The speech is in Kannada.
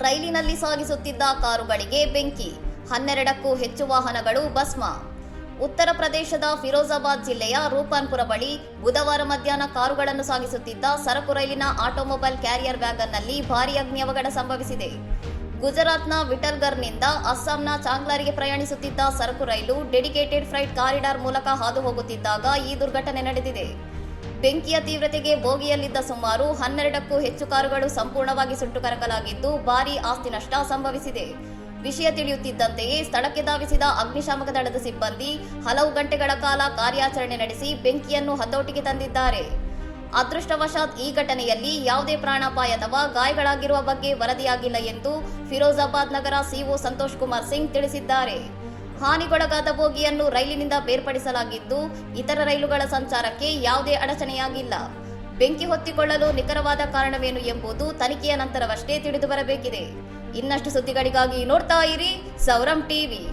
ರೈಲಿನಲ್ಲಿ ಸಾಗಿಸುತ್ತಿದ್ದ ಕಾರುಗಳಿಗೆ ಬೆಂಕಿ, 12ಕ್ಕೂ ಹೆಚ್ಚು ವಾಹನಗಳು ಭಸ್ಮ. ಉತ್ತರ ಪ್ರದೇಶದ ಫಿರೋಜಾಬಾದ್ ಜಿಲ್ಲೆಯ ರೂಪಾನ್ಪುರ ಬಳಿ ಬುಧವಾರ ಮಧ್ಯಾಹ್ನ ಕಾರುಗಳನ್ನು ಸಾಗಿಸುತ್ತಿದ್ದ ಸರಕು ರೈಲಿನ ಆಟೋಮೊಬೈಲ್ ಕ್ಯಾರಿಯರ್ ವ್ಯಾಗನ್ನಲ್ಲಿ ಭಾರೀ ಅಗ್ನಿ ಅವಘಡ ಸಂಭವಿಸಿದೆ. ಗುಜರಾತ್ನ ವಿಠಲ್ಗರ್ನಿಂದ ಅಸ್ಸಾಂನ ಚಾಂಗ್ಲಾರಿಗೆ ಪ್ರಯಾಣಿಸುತ್ತಿದ್ದ ಸರಕು ರೈಲು ಡೆಡಿಕೇಟೆಡ್ ಫ್ರೈಟ್ ಕಾರಿಡಾರ್ ಮೂಲಕ ಹಾದು ಹೋಗುತ್ತಿದ್ದಾಗ ಈ ದುರ್ಘಟನೆ ನಡೆದಿದೆ. ಬೆಂಕಿಯ ತೀವ್ರತೆಗೆ ಬೋಗಿಯಲ್ಲಿದ್ದ ಸುಮಾರು 12ಕ್ಕೂ ಹೆಚ್ಚು ಕಾರುಗಳು ಸಂಪೂರ್ಣವಾಗಿ ಸುಟ್ಟು ಕರಕಲಾಗಿದ್ದು ಭಾರೀ ಆಸ್ತಿ ನಷ್ಟ ಸಂಭವಿಸಿದೆ. ವಿಷಯ ತಿಳಿಯುತ್ತಿದ್ದಂತೆಯೇ ಸ್ಥಳಕ್ಕೆ ಧಾವಿಸಿದ ಅಗ್ನಿಶಾಮಕ ದಳದ ಸಿಬ್ಬಂದಿ ಹಲವು ಗಂಟೆಗಳ ಕಾಲ ಕಾರ್ಯಾಚರಣೆ ನಡೆಸಿ ಬೆಂಕಿಯನ್ನು ಹತೋಟಿಗೆ ತಂದಿದ್ದಾರೆ. ಅದೃಷ್ಟವಶಾತ್ ಈ ಘಟನೆಯಲ್ಲಿ ಯಾವುದೇ ಪ್ರಾಣಾಪಾಯ ಅಥವಾ ಗಾಯಗಳಾಗಿರುವ ಬಗ್ಗೆ ವರದಿಯಾಗಿಲ್ಲ ಎಂದು ಫಿರೋಜಾಬಾದ್ ನಗರ ಸಿಒ ಸಂತೋಷ್ ಕುಮಾರ್ ಸಿಂಗ್ ತಿಳಿಸಿದ್ದಾರೆ. ಹಾನಿಗೊಳಗಾದ ಬೋಗಿಯನ್ನು ರೈಲಿನಿಂದ ಬೇರ್ಪಡಿಸಲಾಗಿದ್ದು ಇತರ ರೈಲುಗಳ ಸಂಚಾರಕ್ಕೆ ಯಾವುದೇ ಅಡಚಣೆಯಾಗಿಲ್ಲ. ಬೆಂಕಿ ಹೊತ್ತಿಕೊಳ್ಳಲು ನಿಖರವಾದ ಕಾರಣವೇನು ಎಂಬುದು ತನಿಖೆಯ ನಂತರವಷ್ಟೇ ತಿಳಿದು ಬರಬೇಕಿದೆ. ಇನ್ನಷ್ಟು ಸುದ್ದಿಗಳಿಗಾಗಿ ನೋಡ್ತಾ ಇರಿ ಸೌರಂ ಟಿವಿ.